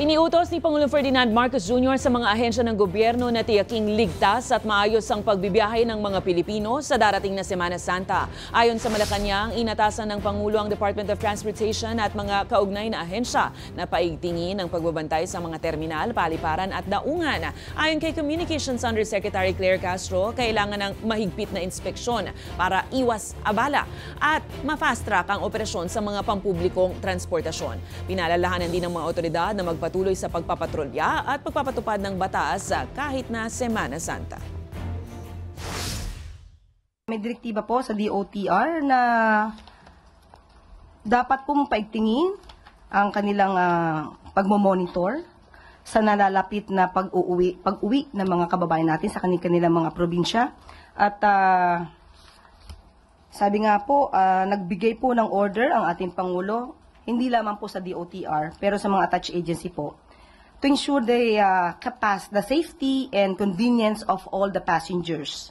Iniutos ni Pangulong Ferdinand Marcos Jr. sa mga ahensya ng gobyerno na tiyaking ligtas at maayos ang pagbibiyahe ng mga Pilipino sa darating na Semana Santa. Ayon sa Malacanang, inatasan ng Pangulo ang Department of Transportation at mga kaugnay na ahensya na paigtingin ang pagbabantay sa mga terminal, paliparan at daungan. Ayon kay Communications Undersecretary Claire Castro, kailangan ng mahigpit na inspeksyon para iwas abala at ma-fast track ang operasyon sa mga pampublikong transportasyon. Pinalalahanan din ng mga otoridad na magpatuloy sa pagpapatrolya at pagpapatupad ng batas kahit na Semana Santa. May direktiba po sa DOTR na dapat pong paigtingin ang kanilang pagmomonitor sa nalalapit na pag-uwi ng mga kababayan natin sa kanilang mga probinsya. At sabi nga po, nagbigay po ng order ang ating Pangulo, hindi lamang po sa DOTR, pero sa mga attached agency po, to ensure the safety and convenience of all the passengers.